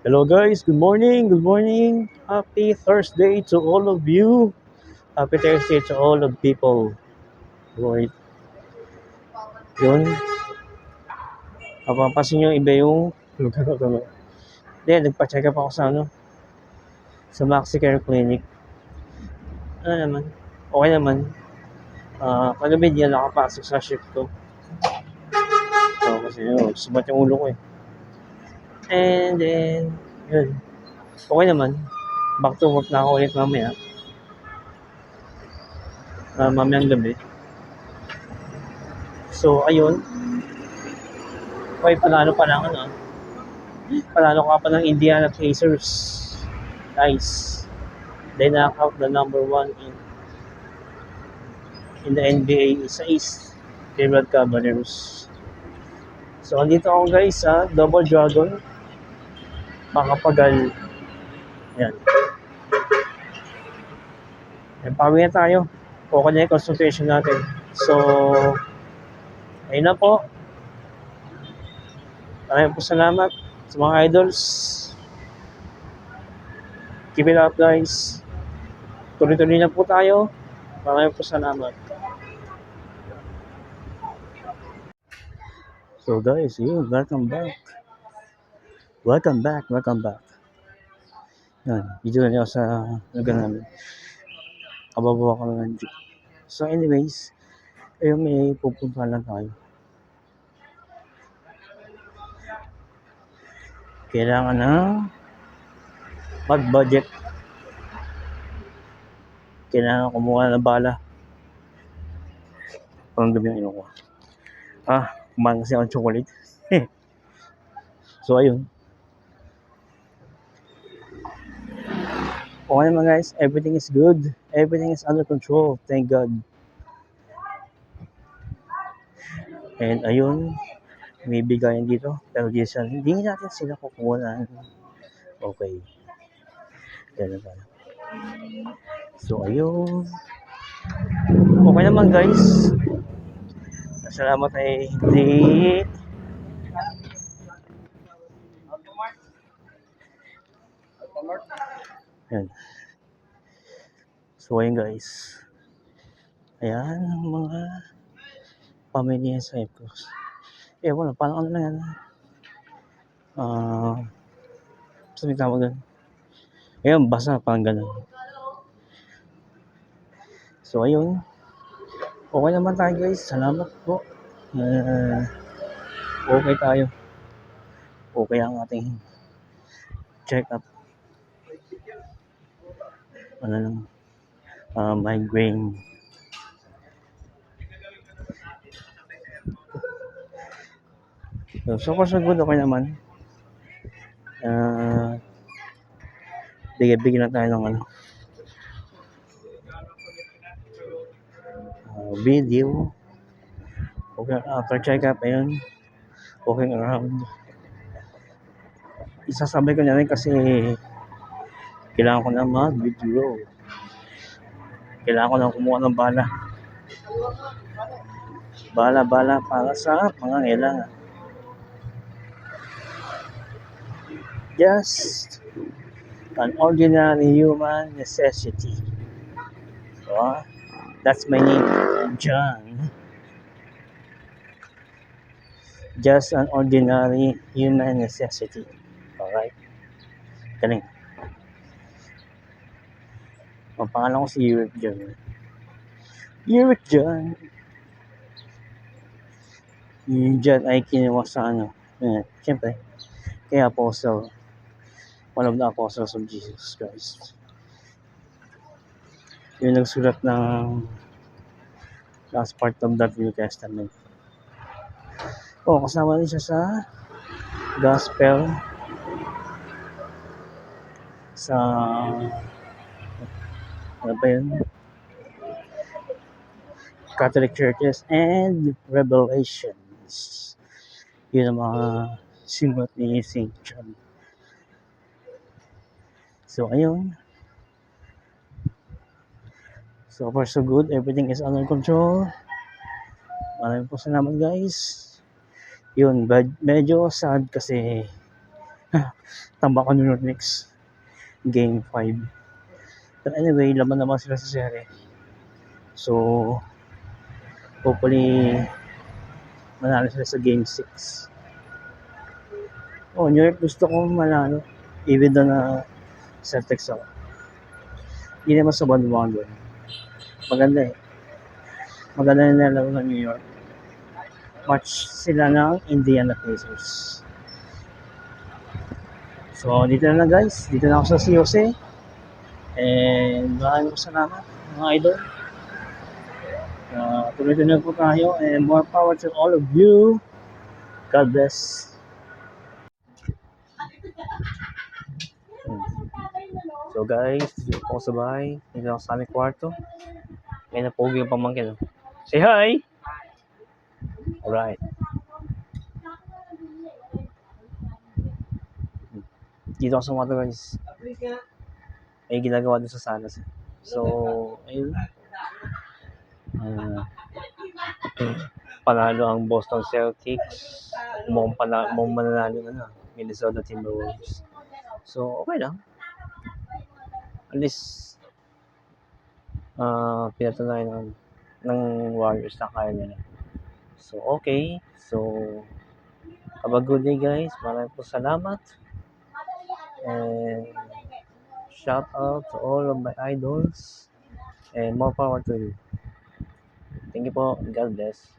Hello guys, good morning, good morning. Happy Thursday to all of you. Happy Thursday to all of people. Right, yun. Mapapansin nyo iba yung lugar ko. Hindi, nagpa-check up ako sa sa MaxiCare Clinic. Ano naman, okay naman. Kagabi di na nakapasok sa shift ko. So, kasi sumat yung ulo ko eh. And then, yun. Okay naman. Back to work na ako ulit mamaya. Mamayang gabi. So, ayun. Okay, panalo pa lang Panalo ka pa ng Indiana Pacers. Nice. They knock out the number one in the NBA sa East, Cleveland Cavaliers. So, andito ako guys sa Double Dragon. Makapagal. Yan. Yan, pawin na tayo. Okay na yung consultation natin. So, ayun na po. Maraming po salamat sa mga idols. Keep it up guys. Tuloy-tuloy na po tayo. Maraming po salamat. So guys, welcome back. Welcome back. Yan, video na sa lugar namin. Kababawa ko ng jeep. So anyways, ayun may pupuntahan lang tayo. Kailangan na mag-budget. Kailangan kumuha ng bala. Parang gabi yung inukuha. Kumain kasi akong chocolate. So ayun. Okay naman guys, everything is good. Everything is under control. Thank God. And ayun, may bigayan dito. Pero hindi natin sila kukuha. Okay. Ganun pala. So ayun. Okay naman guys. Salamat ay hindi yan. So ayun guys. Ayan ang mga pamilya sa Epcos. Wala, parang ano lang yan. Sabi tawag gan. Ayun, basa parang ganun. So ayun. Okay naman tayo guys. Salamat po. Okay tayo. Okay ang ating check up. Ano lang. Migraine. So far so good, okay naman. Bigyan na tayo ng video. Okay, after check up, ayun. Walking around. Isasabay ko na rin kasi kailangan ko na mag-video. Kailangan ko na kumuha ng bala. Bala para sa pangangailangan. Just an ordinary human necessity. So, that's my name, John. Just an ordinary human necessity. Alright? Galing. Ang pangalan ko si Eric John. Eric John. Yung John ay kinuha sa siyempre, kay Apostle. One of the apostles of Jesus Christ. Yung nagsulat ng last part of the New Testament. Kasama rin siya sa gospel sa ano ba yun? Catholic churches and Revelations. Yun ang mga sinulat ni St. John. So ayun. So far so good. Everything is under control. Maraming po salamat guys. Yun, medyo sad kasi Tambakan New York Knicks. Game 5. But anyway, laban naman sila sa sere. So, hopefully, manalo sila sa Game 6. Oh, New York gusto ko manalo. Even though na Celtics ako. Hindi naman sa bandwagon. Maganda eh. Maganda na nalaro ng New York. Match sila ng Indiana Pacers. So, dito na lang guys. Dito na ako sa COC. And maraming salamat mga idol. Tuloy-tuloy po tayo and more power to all of you. God bless. So guys, dito po sa bahay. Dito ako sa aming kwarto. May napogi yung pamangkin. Say hi! Alright. Dito ako sa kwarto guys. May ginagawa dun sa salas. So, ayun. Panalo ang Boston Celtics. Mukhang mananalo na Minnesota Timberwolves. So, okay lang. At least, pinatunayan ng Warriors na kaya nila. So, okay. So, have a good day guys. Maraming po salamat. And shout out to all of my idols. And more power to you. Thank you po. God bless.